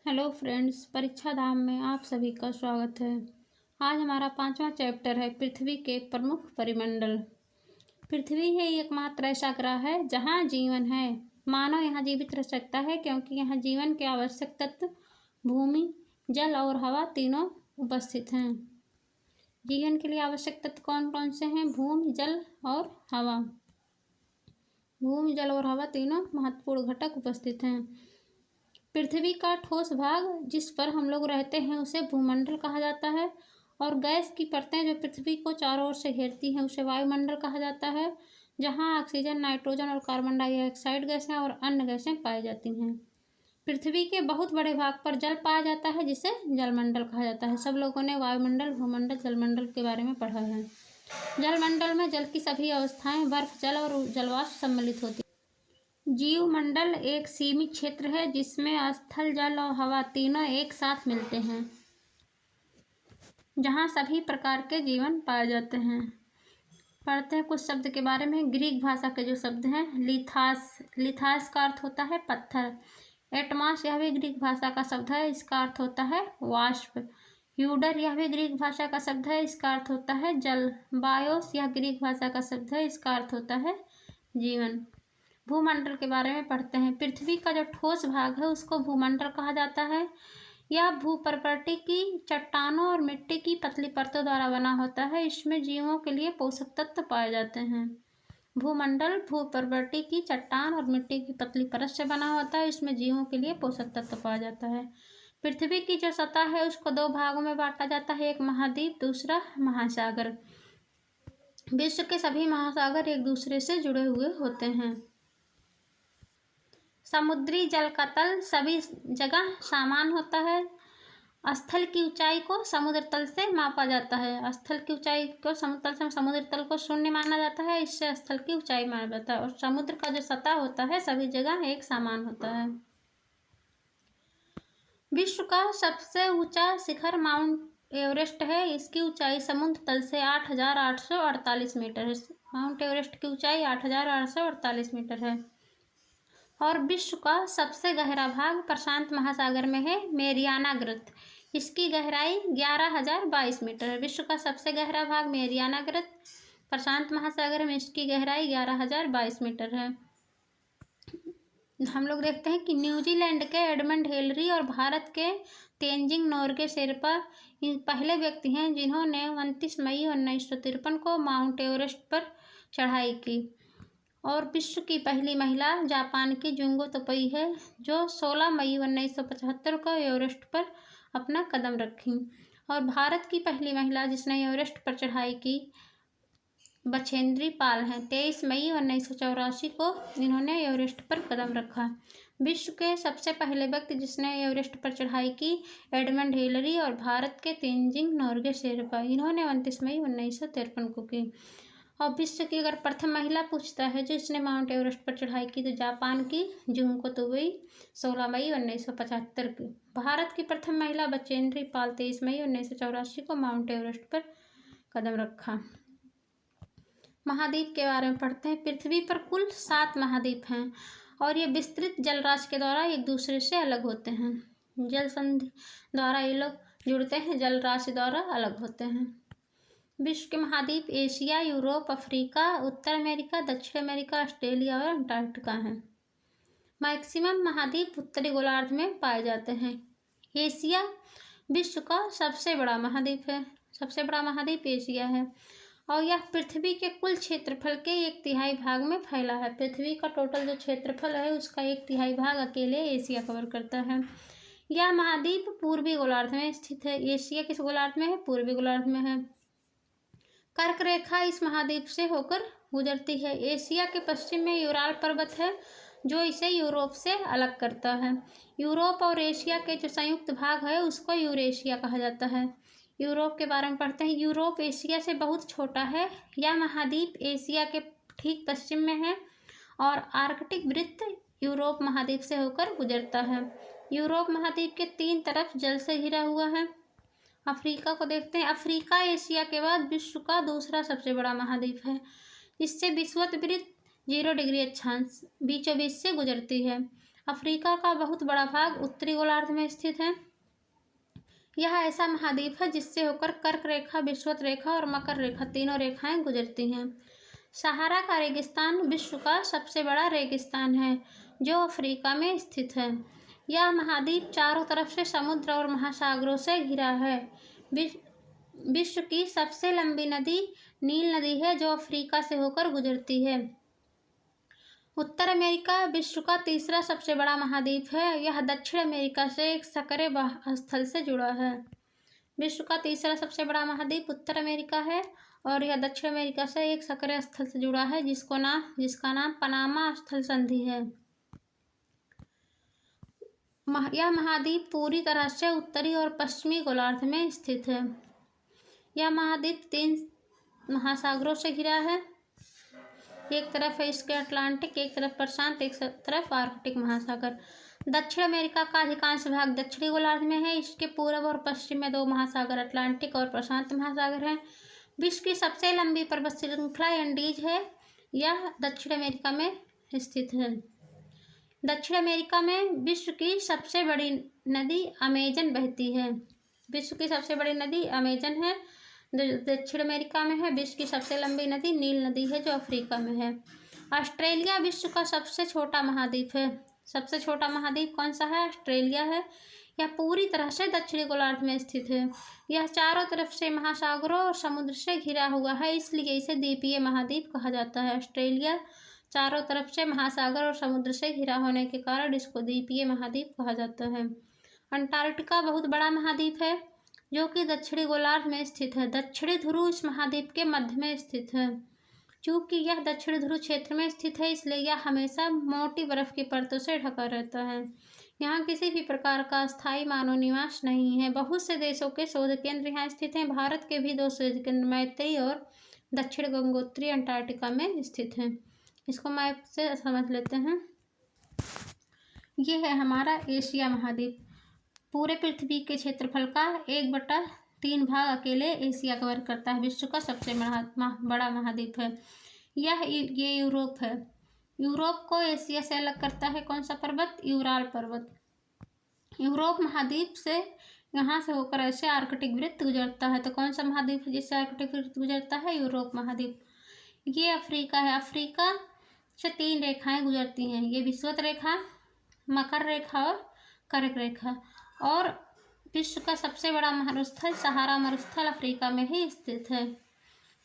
Hello friends, परीक्षा धाम में आप सभी का स्वागत है। आज हमारा 5वां चैप्टर है पृथ्वी के प्रमुख परिमंडल। पृथ्वी ही एकमात्र ऐसा ग्रह है जहाँ जीवन है। मानव यहाँ जीवित रह सकता है क्योंकि यहाँ जीवन के आवश्यक तत्व भूमि, जल और हवा तीनों उपस्थित हैं। जीवन के लिए आवश्यक तत्व कौन कौन से हैं? भूमि, जल और हवा। भूमि, जल और हवा तीनों महत्वपूर्ण घटक उपस्थित हैं। पृथ्वी का ठोस भाग जिस पर हम लोग रहते हैं उसे भूमंडल कहा जाता है, और गैस की परतें जो पृथ्वी को चारों ओर से घेरती हैं उसे वायुमंडल कहा जाता है, जहां ऑक्सीजन, नाइट्रोजन और कार्बन डाइऑक्साइड गैसें और अन्य गैसें पाई जाती हैं। पृथ्वी के बहुत बड़े भाग पर जल पाया जाता है जिसे जलमंडल कहा जाता है। सब लोगों ने वायुमंडल, भूमंडल, जलमंडल के बारे में पढ़ा है। जलमंडल में जल की सभी अवस्थाएं, बर्फ, जल और जलवाष्प सम्मिलित होती हैं। जीवमंडल एक सीमित क्षेत्र है जिसमें स्थल, जल और हवा तीनों एक साथ मिलते हैं, जहां सभी प्रकार के जीवन पाए जाते हैं। पढ़ते हैं कुछ शब्द के बारे में। ग्रीक भाषा के जो शब्द हैं, लिथास का अर्थ होता है पत्थर। एटमास, यह भी ग्रीक भाषा का शब्द है, इसका अर्थ होता है वाष्प। यूडर, यह भी ग्रीक भाषा का शब्द है, इसका अर्थ होता है जल। बायोस, यह ग्रीक भाषा का शब्द है, इसका अर्थ होता है जीवन। भूमंडल के बारे में पढ़ते हैं। पृथ्वी का जो ठोस भाग है उसको भूमंडल कहा जाता है। यह भूप्रकृति की चट्टानों और मिट्टी की पतली परतों द्वारा बना होता है। इसमें जीवों के लिए पोषक तत्व पाए जाते हैं। भूमंडल भूप्रकृति की चट्टान और मिट्टी की पतली परत से बना होता है। इसमें जीवों के लिए पोषक तत्व पाया जाता है। पृथ्वी की जो सतह है उसको दो भागों में बांटा जाता है, एक महाद्वीप, दूसरा महासागर। विश्व के सभी महासागर एक दूसरे से जुड़े हुए होते हैं। समुद्री जल का तल सभी जगह समान होता है। स्थल की ऊंचाई को समुद्र तल से मापा जाता है। स्थल की ऊंचाई को समुद्र तल से, समुद्र तल को शून्य माना जाता है, इससे स्थल की ऊंचाई माना जाता है। और समुद्र का जो सतह होता है सभी जगह एक समान होता है। विश्व का सबसे ऊंचा शिखर माउंट एवरेस्ट है। इसकी ऊंचाई समुद्र तल से 8,848 मीटर है। माउंट एवरेस्ट की ऊंचाई 8,848 मीटर है। और विश्व का सबसे गहरा भाग प्रशांत महासागर में है, मेरियाना ग्रत। इसकी गहराई 11,022 मीटर है। विश्व का सबसे गहरा भाग मेरियाना ग्रत, प्रशांत महासागर में, इसकी गहराई 11,022 मीटर है। हम लोग देखते हैं कि न्यूजीलैंड के एडमंड हिलरी और भारत के तेंजिंग नोरगे शेरपा पहले व्यक्ति हैं जिन्होंने 29 मई 1953 को माउंट एवरेस्ट पर चढ़ाई की। और विश्व की पहली महिला जापान की जुंगो तोपई है जो 16 मई 1975 को एवरेस्ट पर अपना कदम रखी। और भारत की पहली महिला जिसने एवरेस्ट पर चढ़ाई की बछेंद्री पाल हैं। 23 मई 1984 को इन्होंने एवरेस्ट पर कदम रखा। विश्व के सबसे पहले व्यक्ति जिसने एवरेस्ट पर चढ़ाई की एडमंड हिलरी और भारत के तेंजिंग नोरगे शेरपा, इन्होंने 29 मई 1953 को की। और विश्व की अगर प्रथम महिला पूछता है जिसने माउंट एवरेस्ट पर चढ़ाई की तो जापान की जुंको तोबई 16 मई 1975 की। भारत की प्रथम महिला बचेंद्री पाल 23 मई 1984 को माउंट एवरेस्ट पर कदम रखा। महाद्वीप के बारे में पढ़ते हैं। पृथ्वी पर कुल 7 महाद्वीप हैं और ये विस्तृत जलराशि के द्वारा एक दूसरे से अलग होते हैं। जल संधि द्वारा ये लोग जुड़ते हैं, जलराशि द्वारा अलग होते हैं। विश्व के महाद्वीप एशिया, यूरोप, अफ्रीका, उत्तर अमेरिका, दक्षिण अमेरिका, ऑस्ट्रेलिया और अंटार्कटिका हैं। मैक्सिमम महाद्वीप उत्तरी गोलार्ध में पाए जाते हैं। एशिया विश्व का सबसे बड़ा महाद्वीप है। सबसे बड़ा महाद्वीप एशिया है और यह पृथ्वी के कुल क्षेत्रफल के 1/3 भाग में फैला है। पृथ्वी का टोटल जो क्षेत्रफल है उसका 1/3 भाग अकेले एशिया कवर करता है। यह महाद्वीप पूर्वी गोलार्ध में स्थित है। एशिया किस गोलार्ध में है? पूर्वी गोलार्ध में है। कर्क रेखा इस महाद्वीप से होकर गुजरती है। एशिया के पश्चिम में यूराल पर्वत है जो इसे यूरोप से अलग करता है। यूरोप और एशिया के जो संयुक्त भाग है उसको यूरेशिया कहा जाता है। यूरोप के बारे में पढ़ते हैं। यूरोप एशिया से बहुत छोटा है। यह महाद्वीप एशिया के ठीक पश्चिम में है और आर्कटिक वृत्त यूरोप महाद्वीप से होकर गुजरता है। यूरोप महाद्वीप के 3 तरफ जल से घिरा हुआ है। अफ्रीका को देखते हैं। अफ्रीका एशिया के बाद विश्व का दूसरा सबसे बड़ा महाद्वीप है। इससे विषुवत वृत्त 0 डिग्री अक्षांश बीचों बीच से गुजरती है। अफ्रीका का बहुत बड़ा भाग उत्तरी गोलार्ध में स्थित है। यह ऐसा महाद्वीप है जिससे होकर कर्क रेखा, विषुवत रेखा और मकर रेखा तीनों रेखाएं गुजरती हैं। सहारा का रेगिस्तान विश्व का सबसे बड़ा रेगिस्तान है जो अफ्रीका में स्थित है। यह महाद्वीप चारों तरफ से समुद्र और महासागरों से घिरा है। विश्व की सबसे लंबी नदी नील नदी है जो अफ्रीका से होकर गुजरती है। उत्तर अमेरिका विश्व का तीसरा सबसे बड़ा महाद्वीप है। यह दक्षिण अमेरिका से एक सक्रिय स्थल से जुड़ा है। विश्व का तीसरा सबसे बड़ा महाद्वीप उत्तर अमेरिका है और यह दक्षिण अमेरिका से एक सक्रिय स्थल से जुड़ा है जिसका नाम पनामा स्थल संधि है। यह महाद्वीप पूरी तरह से उत्तरी और पश्चिमी गोलार्ध में स्थित है। यह महाद्वीप 3 महासागरों से घिरा है। एक तरफ है इसके अटलांटिक, एक तरफ प्रशांत, एक तरफ आर्कटिक महासागर। दक्षिण अमेरिका का अधिकांश भाग दक्षिणी गोलार्ध में है। इसके पूर्व और पश्चिम में 2 महासागर अटलांटिक और प्रशांत महासागर हैं। विश्व की सबसे लंबी पर्वत श्रृंखला एंडीज है। यह दक्षिण अमेरिका में स्थित है। दक्षिण अमेरिका में विश्व की सबसे बड़ी नदी अमेजन बहती है। विश्व की सबसे बड़ी नदी अमेजन है, दक्षिण अमेरिका में है। विश्व की सबसे लंबी नदी नील नदी है जो अफ्रीका में है। ऑस्ट्रेलिया विश्व का सबसे छोटा महाद्वीप है। सबसे छोटा महाद्वीप कौन सा है? ऑस्ट्रेलिया है। यह पूरी तरह से दक्षिणी गोलार्ध में स्थित है। यह चारों तरफ से महासागरों और समुद्र से घिरा हुआ है, इसलिए इसे द्वीपीय महाद्वीप कहा जाता है। ऑस्ट्रेलिया चारों तरफ से महासागर और समुद्र से घिरा होने के कारण इसको द्वीपीय महाद्वीप कहा जाता है। अंटार्कटिका बहुत बड़ा महाद्वीप है जो कि दक्षिणी गोलार्ध में स्थित है। दक्षिणी ध्रुव इस महाद्वीप के मध्य में स्थित है। चूंकि यह दक्षिण ध्रुव क्षेत्र में स्थित है इसलिए यह हमेशा मोटी बर्फ की परतों से ढका रहता है। यहाँ किसी भी प्रकार का स्थायी मानव निवास नहीं है। बहुत से देशों के शोध केंद्र यहाँ स्थित हैं। भारत के भी 2 शोध केंद्र मैत्री और दक्षिण गंगोत्री अंटार्कटिका में स्थित हैं। इसको मैप से समझ लेते हैं। ये है हमारा एशिया महाद्वीप। पूरे पृथ्वी के क्षेत्रफल का 1/3 भाग अकेले एशिया कवर करता है। विश्व का सबसे बड़ा महाद्वीप है। ये यूरोप है। यूरोप को एशिया से अलग करता है कौन सा पर्वत? यूराल पर्वत। यूरोप महाद्वीप से यहाँ से होकर ऐसे आर्कटिक वृत्त गुजरता है। तो कौन सा महाद्वीप है जिससे आर्कटिक वृत्त गुजरता है? यूरोप महाद्वीप। ये अफ्रीका है। अफ्रीका से 3 रेखाएं गुजरती हैं। ये विषुवत रेखा, मकर रेखा और कर्क रेखा। और विश्व का सबसे बड़ा मरुस्थल सहारा मरुस्थल अफ्रीका में ही स्थित है।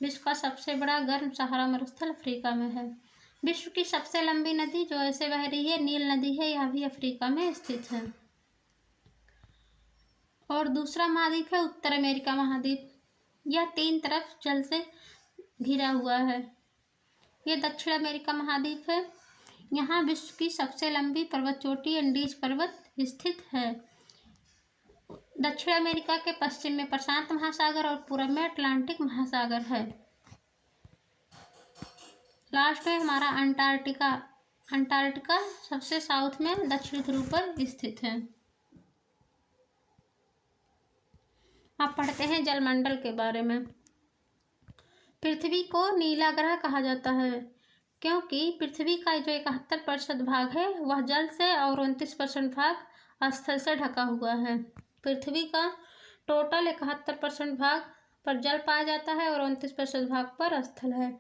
विश्व का सबसे बड़ा गर्म सहारा मरुस्थल अफ्रीका में है। विश्व की सबसे लंबी नदी जो ऐसे बह रही है नील नदी है, यह भी अफ्रीका में स्थित है। और दूसरा महाद्वीप है उत्तर अमेरिका महाद्वीप। यह 3 तरफ जल से घिरा हुआ है। यह दक्षिण अमेरिका महाद्वीप है। यहाँ विश्व की सबसे लंबी पर्वत चोटी एंडीज पर्वत स्थित है। दक्षिण अमेरिका के पश्चिम में प्रशांत महासागर और पूर्व में अटलांटिक महासागर है। लास्ट में हमारा अंटार्कटिका सबसे साउथ में दक्षिण ध्रुव पर स्थित है। अब पढ़ते हैं जलमंडल के बारे में। पृथ्वी को नीला ग्रह कहा जाता है क्योंकि पृथ्वी का जो 71% भाग है वह जल से और 29% भाग स्थल से ढका हुआ है। पृथ्वी का टोटल 71% भाग पर जल पाया जाता है और 29% भाग पर स्थल है।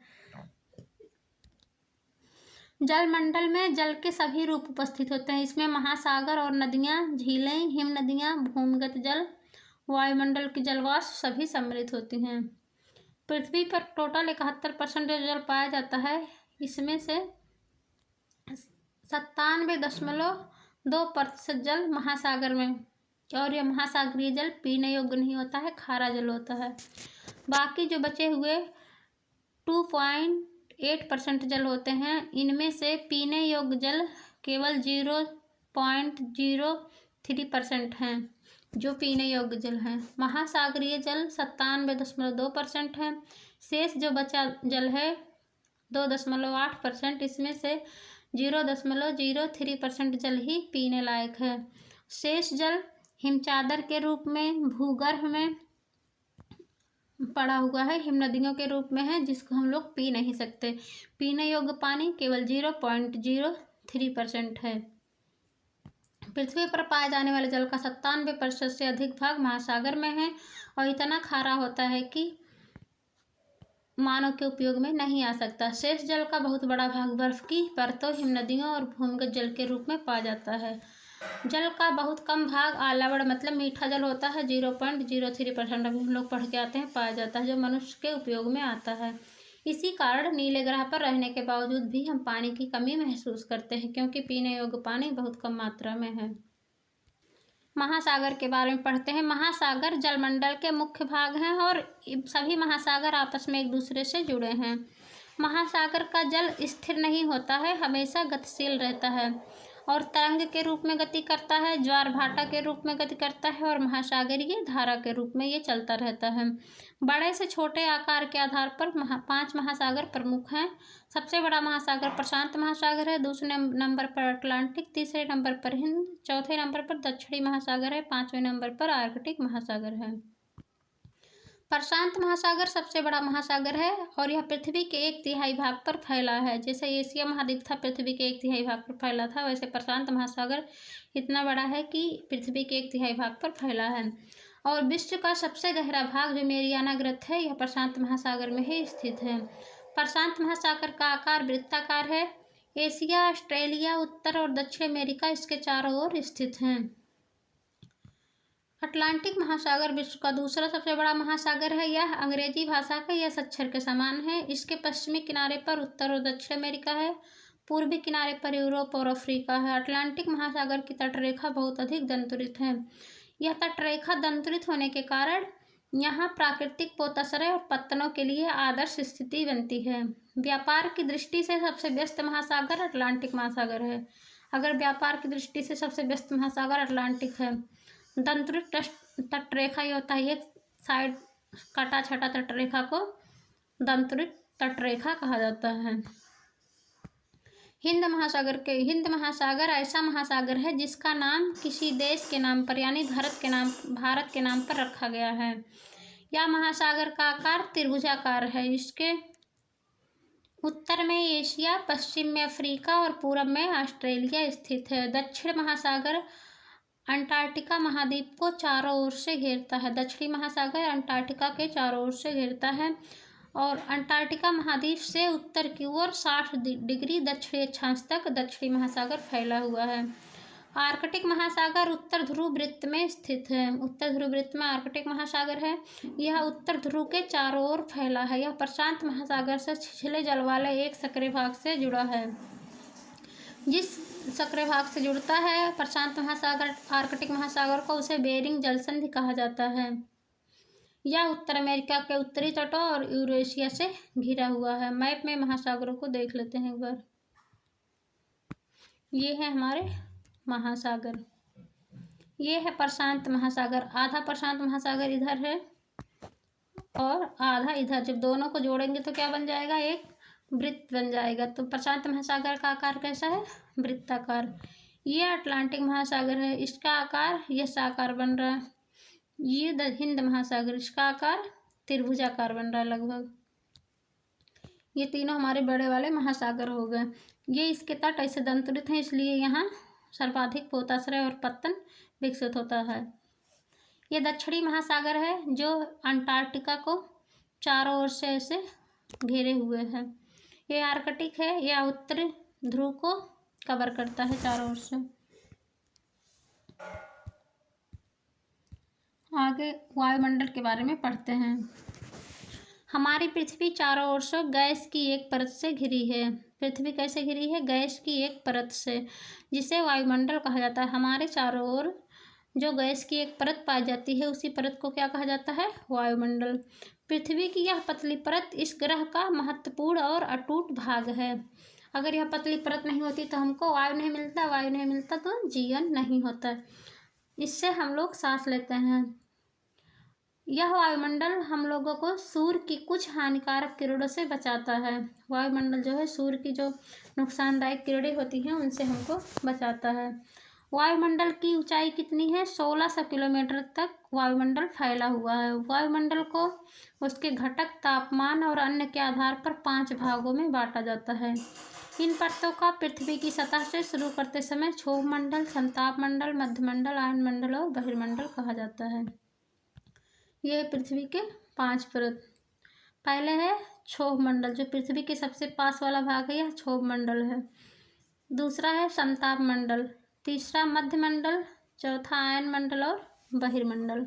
जलमंडल में जल के सभी रूप उपस्थित होते हैं। इसमें महासागर और नदियाँ, झीलें, हिम नदियाँ, भूमिगत जल, वायुमंडल की जलवाष्प सभी सम्मिलित होती हैं। पृथ्वी पर टोटल 71% जल पाया जाता है। इसमें से 97.2% जल महासागर में, और यह महासागरीय जल पीने योग्य नहीं होता है, खारा जल होता है। बाकी जो बचे हुए 2.8% जल होते हैं। इनमें से पीने योग्य जल केवल 0.03% हैं जो पीने योग्य जल हैं। महासागरीय जल 97.2% है। शेष जो बचा जल है 2.8%, इसमें से 0.03% जल ही पीने लायक है। शेष जल हिमचादर के रूप में भूगर्भ में पड़ा हुआ है, हिम नदियों के रूप में है, जिसको हम लोग पी नहीं सकते। पीने योग्य पानी केवल 0.03% है। पृथ्वी पर पाए जाने वाले जल का 97% से अधिक भाग महासागर में है और इतना खारा होता है कि मानव के उपयोग में नहीं आ सकता। शेष जल का बहुत बड़ा भाग बर्फ की परतों, हिमनदियों और भूमिगत जल के रूप में पाया जाता है। जल का बहुत कम भाग आलवण मतलब मीठा जल होता है, 0.03%, अभी हम लोग पढ़ के आते हैं, पाया जाता है, जो मनुष्य के उपयोग में आता है। इसी कारण नीले ग्रह पर रहने के बावजूद भी हम पानी की कमी महसूस करते हैं, क्योंकि पीने योग्य पानी बहुत कम मात्रा में है। महासागर के बारे में पढ़ते हैं। महासागर जलमंडल के मुख्य भाग हैं और सभी महासागर आपस में एक दूसरे से जुड़े हैं। महासागर का जल स्थिर नहीं होता है, हमेशा गतिशील रहता है और तरंग के रूप में गति करता है, ज्वार भाटा के रूप में गति करता है और महासागरीय धारा के रूप में ये चलता रहता है। बड़े से छोटे आकार के आधार पर 5 महासागर प्रमुख हैं। सबसे बड़ा महासागर प्रशांत महासागर है, दूसरे नंबर पर अटलांटिक, तीसरे नंबर पर हिंद, चौथे नंबर पर दक्षिणी महासागर है, 5वें नंबर पर आर्कटिक महासागर है। प्रशांत महासागर सबसे बड़ा महासागर है और यह पृथ्वी के 1/3 भाग पर फैला है। जैसे एशिया महाद्वीप था पृथ्वी के 1/3 भाग पर फैला था, वैसे प्रशांत महासागर इतना बड़ा है कि पृथ्वी के 1/3 भाग पर फैला है। और विश्व का सबसे गहरा भाग जो मेरियाना ग्रत है, यह प्रशांत महासागर में ही स्थित है। प्रशांत महासागर का आकार वृत्ताकार है। एशिया, ऑस्ट्रेलिया, उत्तर और दक्षिण अमेरिका इसके चारों ओर स्थित हैं। अटलांटिक महासागर विश्व का दूसरा सबसे बड़ा महासागर है। यह अंग्रेजी भाषा का यह अक्षर के समान है। इसके पश्चिमी किनारे पर उत्तर और दक्षिण अमेरिका है, पूर्वी किनारे पर यूरोप और अफ्रीका है। अटलांटिक महासागर की तटरेखा बहुत अधिक दंतुरित है। यह तटरेखा दंतुरित होने के कारण यहाँ प्राकृतिक पोताश्रय और पत्तनों के लिए आदर्श स्थिति बनती है। व्यापार की दृष्टि से सबसे व्यस्त महासागर अटलांटिक महासागर है। अगर व्यापार की दृष्टि से सबसे व्यस्त महासागर अटलांटिक है। दंतुरित तटरेखा ये होता है, एक साइड काटा छटा तटरेखा को दंतुरित तटरेखा कहा जाता है। हिंद महासागर ऐसा महासागर है जिसका नाम किसी देश के नाम पर यानी भारत के नाम पर रखा गया है। यह महासागर का आकार त्रिभुजाकार है। इसके उत्तर में एशिया, पश्चिम में अफ्रीका और पूरब में ऑस्ट्रेलिया स्थित है। दक्षिण महासागर अंटार्कटिका महाद्वीप को चारों ओर से घेरता है। दक्षिणी महासागर अंटार्कटिका के चारों ओर से घेरता है और अंटार्कटिका महाद्वीप से उत्तर की ओर 60 डिग्री दक्षिणी अक्षांश तक दक्षिणी महासागर फैला हुआ है। आर्कटिक महासागर उत्तर ध्रुव वृत्त में स्थित है। उत्तर ध्रुव वृत्त में आर्कटिक महासागर है। यह उत्तर ध्रुव के चारों ओर फैला है। यह प्रशांत महासागर से छिछले जल वाले एक सक्रिय भाग से जुड़ा है। जिस सक्रिय भाग से जुड़ता है प्रशांत महासागर आर्कटिक महासागर को, उसे बेरिंग जलसंधि कहा जाता है। यह उत्तर अमेरिका के उत्तरी तटों और यूरेशिया से घिरा हुआ है। मैप में महासागरों को देख लेते हैं एक बार। ये है हमारे महासागर। ये है प्रशांत महासागर। आधा प्रशांत महासागर इधर है और आधा इधर। जब दोनों को जोड़ेंगे तो क्या बन जाएगा, एक वृत्त बन जाएगा। तो प्रशांत महासागर का आकार कैसा है, वृत्ताकार। ये अटलांटिक महासागर है, इसका आकार यस आकार बन रहा है। ये हिंद महासागर, इसका आकार त्रिभुजाकार बन रहा है लगभग। ये तीनों हमारे बड़े वाले महासागर हो गए। ये इसके तट ऐसे दंतुरित हैं, इसलिए यहाँ सर्वाधिक पोताश्रय और पत्तन विकसित होता है। ये दक्षिणी महासागर है जो अंटार्कटिका को चारों ओर से ऐसे घेरे हुए है। ये आर्कटिक है, यह उत्तरी ध्रुव को कवर करता है चारों ओर से। आगे वायुमंडल के बारे में पढ़ते हैं। हमारी पृथ्वी चारों ओर से गैस की एक परत से घिरी है। पृथ्वी कैसे घिरी है, गैस की एक परत से, जिसे वायुमंडल कहा जाता है। हमारे चारों ओर जो गैस की एक परत पाई जाती है, उसी परत को क्या कहा जाता है, वायुमंडल। पृथ्वी की यह पतली परत इस ग्रह का महत्वपूर्ण और अटूट भाग है। अगर यह पतली परत नहीं होती तो हमको वायु नहीं मिलता, वायु नहीं मिलता तो जीवन नहीं होता। इससे हम लोग सांस लेते हैं। यह वायुमंडल हम लोगों को सूर्य की कुछ हानिकारक किरणों से बचाता है। वायुमंडल जो है सूर्य की जो नुकसानदायक किरणें होती हैं उनसे हमको बचाता है। वायुमंडल की ऊंचाई कितनी है, 1600 किलोमीटर तक वायुमंडल फैला हुआ है। वायुमंडल को उसके घटक, तापमान और अन्य के आधार पर 5 भागों में बांटा जाता है। इन परतों का पृथ्वी की सतह से शुरू करते समय क्षोभ मंडल, संताप मंडल, मध्यमंडल, आयन मंडल और बहिर्मंडल कहा जाता है। ये पृथ्वी के 5 परत। पहले है क्षोभ मंडल, जो पृथ्वी के सबसे पास वाला भाग है, यह क्षोभ मंडल है। दूसरा है संताप मंडल, तीसरा मध्यमंडल, चौथा आयन मंडल और बहिर्मंडल।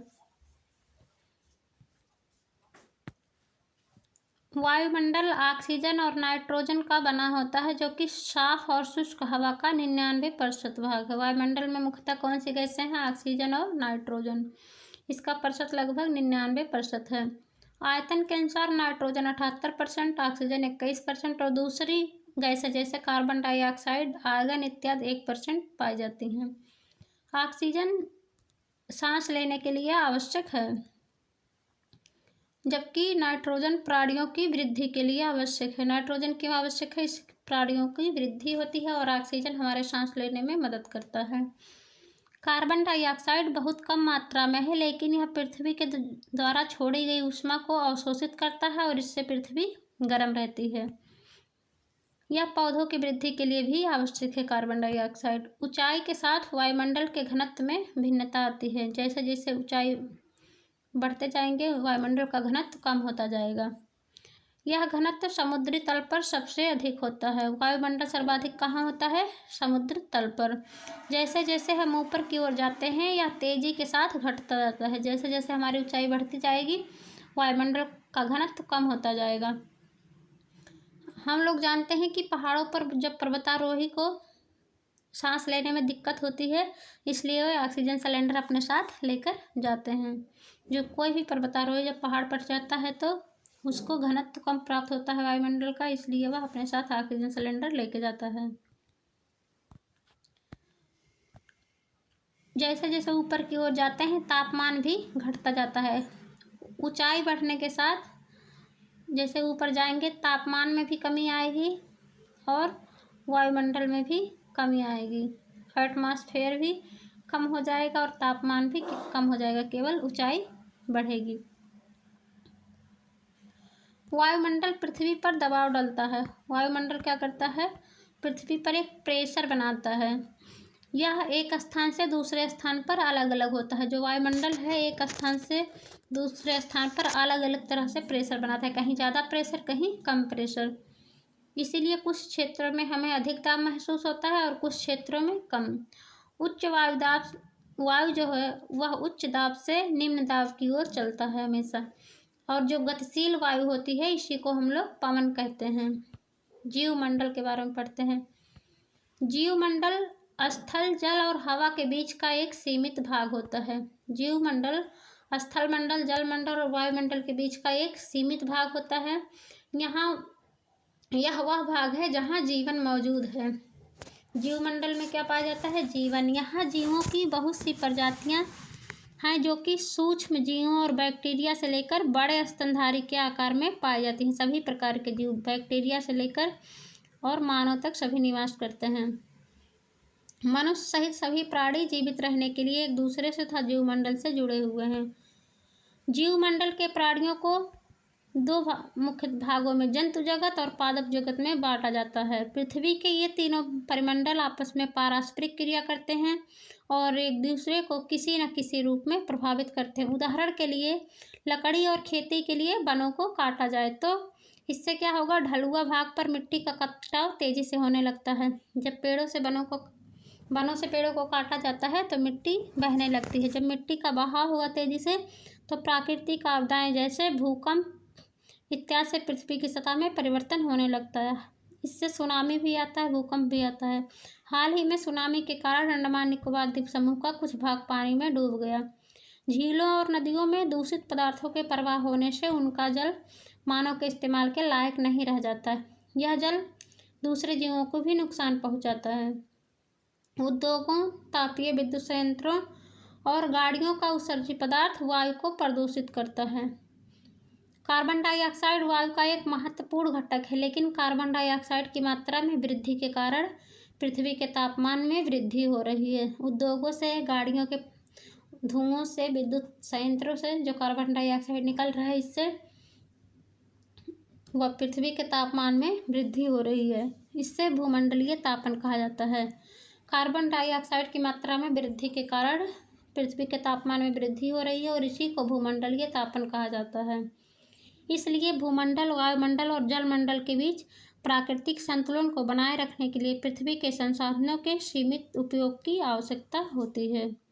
वायुमंडल ऑक्सीजन और नाइट्रोजन का बना होता है, जो कि साफ और शुष्क हवा का 99% भाग है। वायुमंडल में मुख्यतः कौन सी गैसें हैं? ऑक्सीजन और नाइट्रोजन। इसका प्रतिशत लगभग 99% है। आयतन के अनुसार नाइट्रोजन 78%, ऑक्सीजन 21% और दूसरी गैसें जैसे कार्बन डाइऑक्साइड, आर्गन इत्यादि 1% पाई जाती हैं। ऑक्सीजन सांस लेने के लिए आवश्यक है, जबकि नाइट्रोजन प्राणियों की वृद्धि के लिए आवश्यक है। नाइट्रोजन क्यों आवश्यक है? इस प्राणियों की वृद्धि होती है और ऑक्सीजन हमारे सांस लेने में मदद करता है। कार्बन डाइऑक्साइड बहुत कम मात्रा में है, लेकिन यह पृथ्वी के द्वारा छोड़ी गई ऊष्मा को अवशोषित करता है और इससे पृथ्वी गर्म रहती है। यह पौधों की वृद्धि के लिए भी आवश्यक है। कार्बन डाइऑक्साइड ऊंचाई के साथ वायुमंडल के घनत्व में भिन्नता आती है। जैसे जैसे ऊंचाई बढ़ते जाएंगे, वायुमंडल का घनत्व कम होता जाएगा। यह घनत्व समुद्री तल पर सबसे अधिक होता है। वायुमंडल सर्वाधिक कहाँ होता है? समुद्र तल पर। जैसे जैसे हम ऊपर की ओर जाते हैं, यह तेजी के साथ घटता जाता है। जैसे जैसे हमारी ऊंचाई बढ़ती जाएगी, वायुमंडल का घनत्व कम होता जाएगा। हम लोग जानते हैं कि पहाड़ों पर जब पर्वतारोही को सांस लेने में दिक्कत होती है, इसलिए वे ऑक्सीजन सिलेंडर अपने साथ लेकर जाते हैं। जो कोई भी पर्वतारोही जब पहाड़ पर जाता है तो उसको घनत्व कम प्राप्त होता है वायुमंडल का, इसलिए वह अपने साथ ऑक्सीजन सिलेंडर लेके जाता है। जैसे जैसे ऊपर की ओर जाते हैं, तापमान भी घटता जाता है। ऊंचाई बढ़ने के साथ जैसे ऊपर जाएंगे, तापमान में भी कमी आएगी और वायुमंडल में भी कमी आएगी। एटमॉस्फेयर भी कम हो जाएगा और तापमान भी कम हो जाएगा, केवल ऊंचाई बढ़ेगी। वायुमंडल पृथ्वी पर दबाव डालता है। वायुमंडल क्या करता है? पृथ्वी पर एक प्रेशर बनाता है। यह एक स्थान से दूसरे स्थान पर अलग अलग होता है। जो वायुमंडल है, एक स्थान से दूसरे स्थान पर अलग अलग तरह से प्रेशर बनाता है। कहीं ज़्यादा प्रेशर, कहीं कम प्रेशर। इसीलिए कुछ क्षेत्रों में हमें अधिक दाब महसूस होता है और कुछ क्षेत्रों में कम। उच्च वायु जो है वह उच्च दाब से निम्न दाब की ओर चलता है हमेशा, और जो गतिशील वायु होती है इसी को हम लोग पवन कहते हैं। जीवमंडल के बारे में पढ़ते हैं। जीवमंडल स्थल, जल और हवा के बीच का एक सीमित भाग होता है। जीवमंडल स्थल मंडल, जल मंडल और वायुमंडल के बीच का एक सीमित भाग होता है। यह वह भाग है जहाँ जीवन मौजूद है। जीवमंडल में क्या पाया जाता है? जीवन। यहाँ जीवों की बहुत सी प्रजातियाँ हैं, जो कि सूक्ष्म जीवों और बैक्टीरिया से लेकर बड़े स्तनधारी के आकार में पाई जाती हैं। सभी प्रकार के जीव, बैक्टीरिया से लेकर और मानव तक, सभी निवास करते हैं। मनुष्य सहित सभी प्राणी जीवित रहने के लिए एक दूसरे से तथा जीवमंडल से जुड़े हुए हैं। जीवमंडल के प्राणियों को दो मुख्य भागों में, जंतु जगत और पादप जगत में बांटा जाता है। पृथ्वी के ये तीनों परिमंडल आपस में पारस्परिक क्रिया करते हैं और एक दूसरे को किसी न किसी रूप में प्रभावित करते हैं। उदाहरण के लिए, लकड़ी और खेती के लिए वनों को काटा जाए तो इससे क्या होगा? ढलुआ भाग पर मिट्टी का कटाव तेजी से होने लगता है। जब वनों से पेड़ों को काटा जाता है तो मिट्टी बहने लगती है। जब मिट्टी का बहाव होगा तेजी से, तो प्राकृतिक आपदाएं जैसे भूकंप इत्यादि से पृथ्वी की सतह में परिवर्तन होने लगता है। इससे सुनामी भी आता है, भूकंप भी आता है। हाल ही में सुनामी के कारण अंडमान निकोबार द्वीप समूह का कुछ भाग पानी में डूब गया। झीलों और नदियों में दूषित पदार्थों के प्रवाह होने से उनका जल मानव के इस्तेमाल के लायक नहीं रह जाता है। यह जल दूसरे जीवों को भी नुकसान पहुंचाता है। उद्योगों, तापीय विद्युत संयंत्रों और गाड़ियों का उत्सर्जित पदार्थ वायु को प्रदूषित करता है। कार्बन डाइऑक्साइड वायु का एक महत्वपूर्ण घटक है, लेकिन कार्बन डाइऑक्साइड की मात्रा में वृद्धि के कारण पृथ्वी के तापमान में वृद्धि हो रही है। उद्योगों से, गाड़ियों के धुओं से, विद्युत संयंत्रों से जो कार्बन डाइऑक्साइड निकल रहा है, इससे व पृथ्वी के तापमान में वृद्धि हो रही है। इससे भूमंडलीय तापन कहा जाता है। कार्बन डाइऑक्साइड की मात्रा में वृद्धि के कारण पृथ्वी के तापमान में वृद्धि हो रही है और इसी को भूमंडलीय तापन कहा जाता है। इसलिए भूमंडल, वायुमंडल और जलमंडल के बीच प्राकृतिक संतुलन को बनाए रखने के लिए पृथ्वी के संसाधनों के सीमित उपयोग की आवश्यकता होती है।